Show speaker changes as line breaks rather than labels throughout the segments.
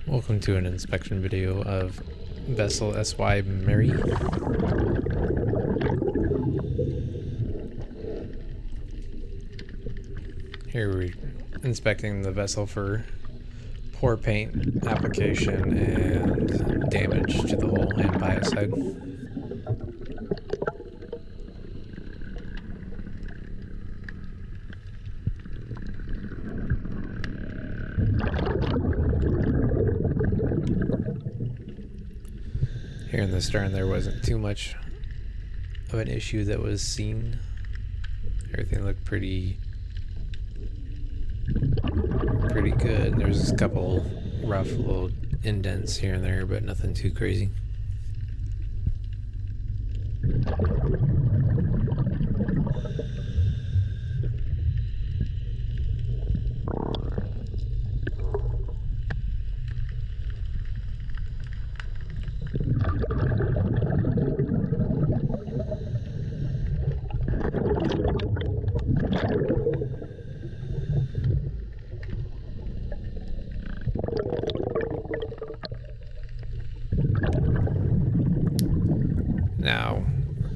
Welcome to an inspection video of vessel SY Marae. Here we're inspecting the vessel for poor paint application and damage to the hull and biocide. Here in the stern there wasn't too much of an issue that was seen. Everything looked pretty good. There's a couple rough little indents here and there, but nothing too crazy. Now,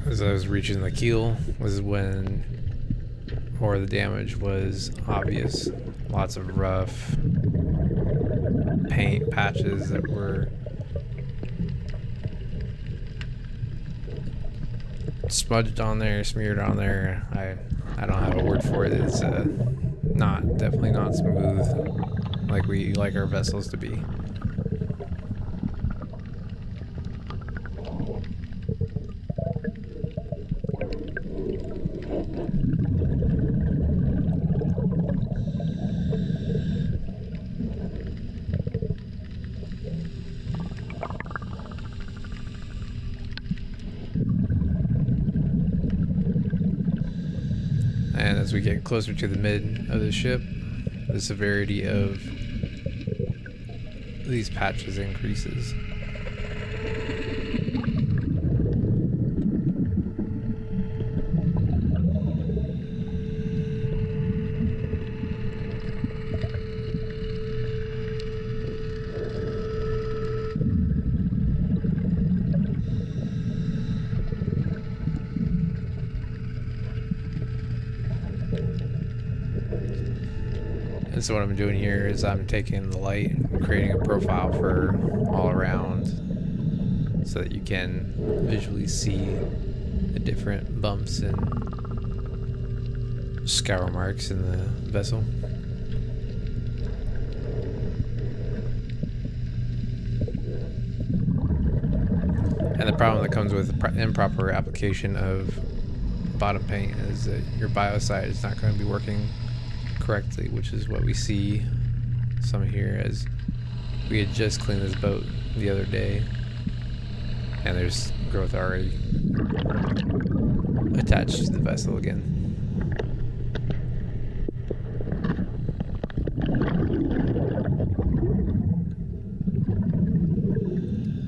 as I was reaching the keel was when more of the damage was obvious. Lots of rough paint patches that were smudged on there, smeared on there. I don't have a word for it. It's definitely not smooth like we like our vessels to be. And as we get closer to the mid of the ship, the severity of these patches increases. And so what I'm doing here is I'm taking the light and creating a profile for all around so that you can visually see the different bumps and scour marks in the vessel. And the problem that comes with improper application of bottom paint is that your biocide is not going to be working correctly, which is what we see some here, as we had just cleaned this boat the other day and there's growth already attached to the vessel again.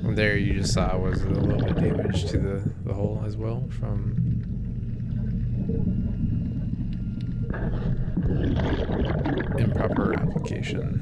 And there you just saw was a little bit of damage to the hull as well from improper application.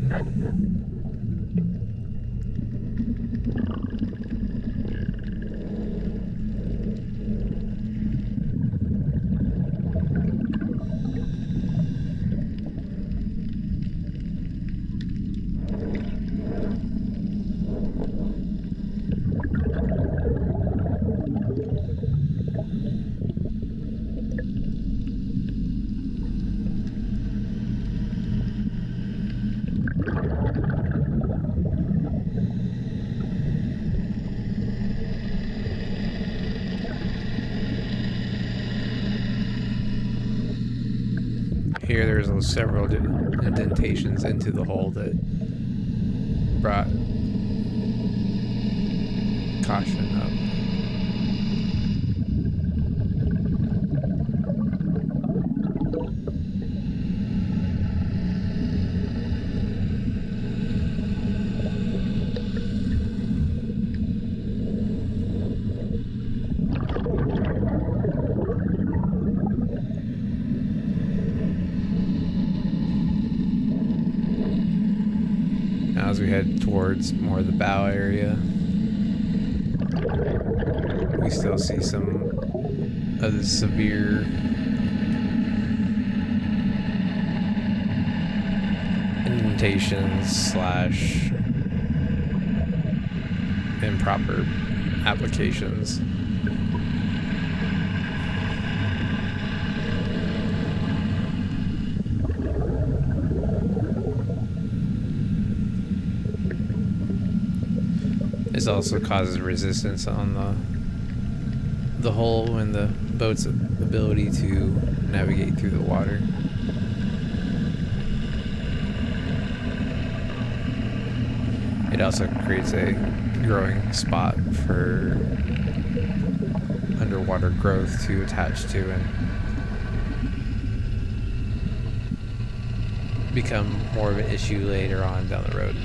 Here there's several indentations into the hull that brought caution up. Now as we head towards more of the bow area, we still see some of the severe indentations slash improper applications. This also causes resistance on the hull and the boat's ability to navigate through the water. It also creates a growing spot for underwater growth to attach to and become more of an issue later on down the road.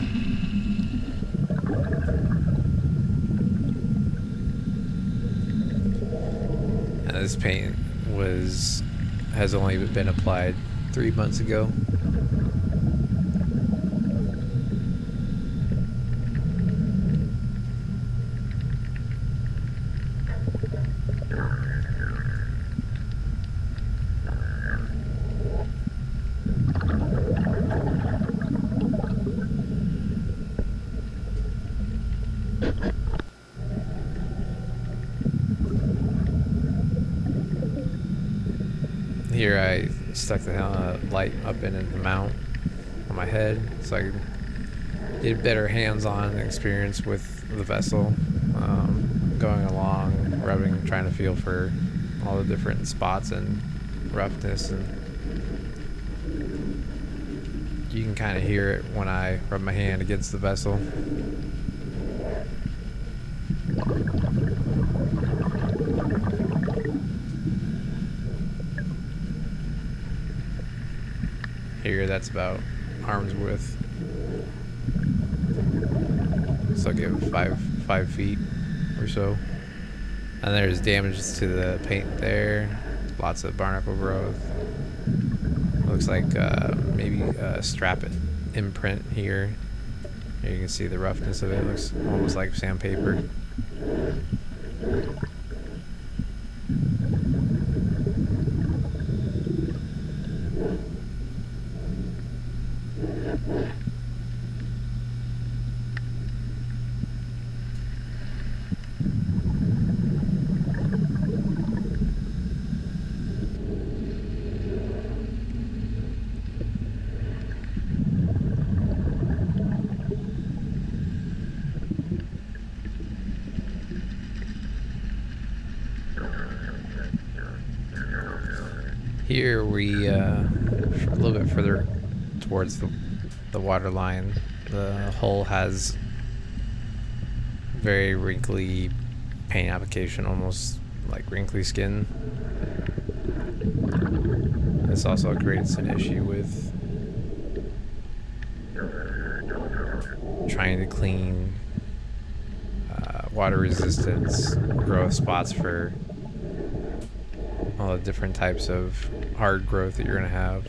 And this paint has only been applied 3 months ago. Here I stuck the light up in the mount on my head so I could get a better hands-on experience with the vessel, going along, rubbing, trying to feel for all the different spots and roughness, and you can kind of hear it when I rub my hand against the vessel. Here, that's about arm's width. So I'll give 5 feet or so. And there's damage to the paint there. Lots of barnacle growth. Looks like maybe a strap imprint here. Here you can see the roughness of it. It looks almost like sandpaper. Here we, a little bit further towards the water line, the hull has very wrinkly paint application, almost like wrinkly skin. This also creates an issue with trying to clean water resistance growth spots for all the different types of hard growth that you're going to have.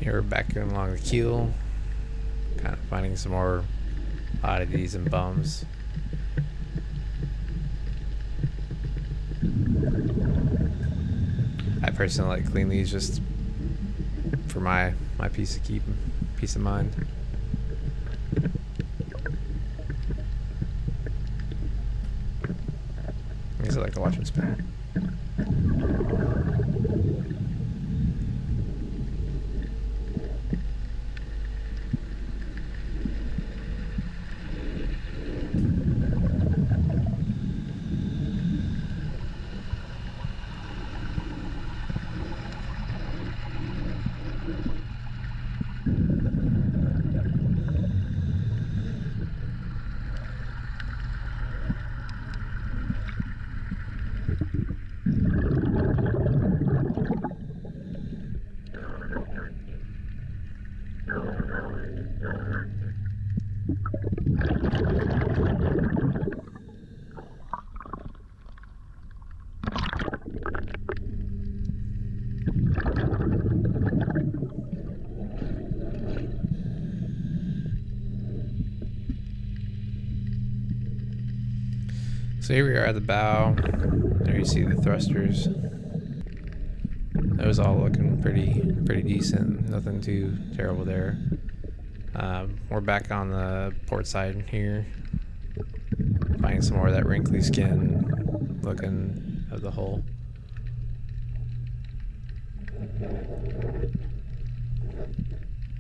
Here we're back along the keel, kind of finding some more oddities and bums. I personally like clean these just for my peace of mind. I guess I like to watch them spin. So here we are at the bow. There you see the thrusters. That was all looking pretty decent. Nothing too terrible there. We're back on the port side here. Finding some more of that wrinkly skin looking of the hull.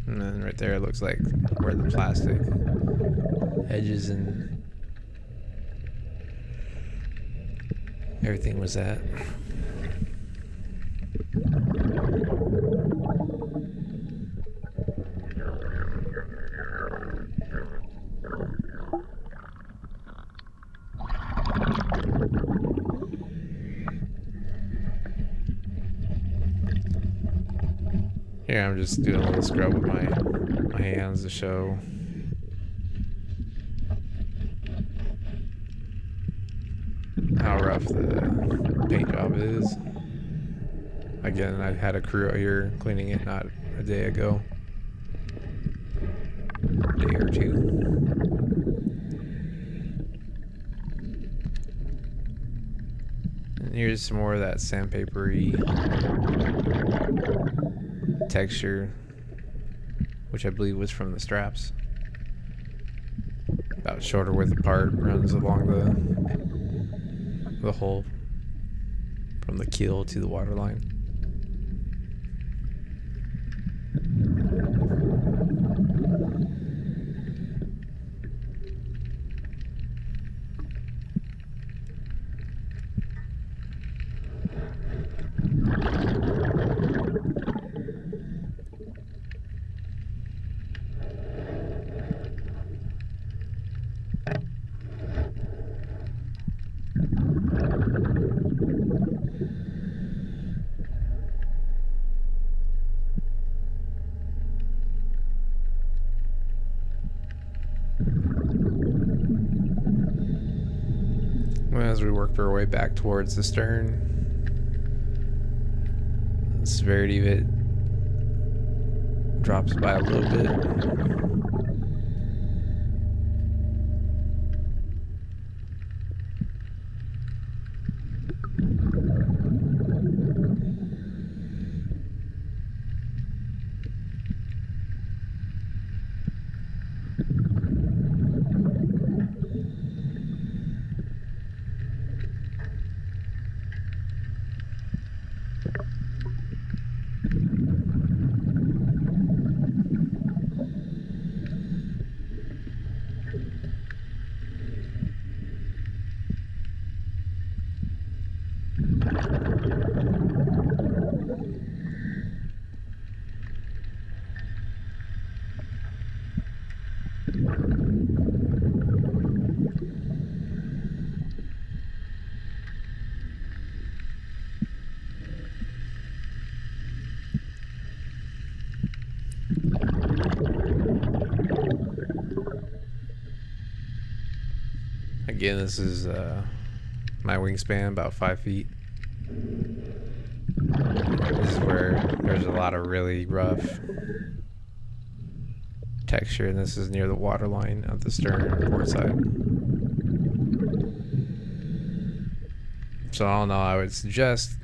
And then right there it looks like where the plastic edges and everything was at. Here I'm just doing a little scrub with my hands to show how rough the paint job is. Again, I had a crew out here cleaning it not a day ago, or a day or two. And here's some more of that sandpapery texture, which I believe was from the straps. About shoulder width apart, runs along the hull from the keel to the waterline. As we work our way back towards the stern, the severity of it drops by a little bit. Again, this is my wingspan, about 5 feet. This is where there's a lot of really rough texture, and this is near the water line of the stern port side. So all in all, I would suggest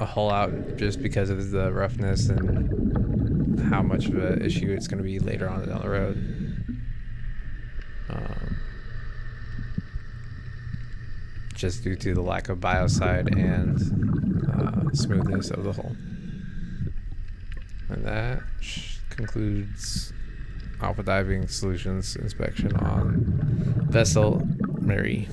a hull out just because of the roughness and how much of an issue it's going to be later on down the road. Just due to the lack of biocide and smoothness of the hull. And that concludes Alpha Diving Solutions inspection on vessel Marae.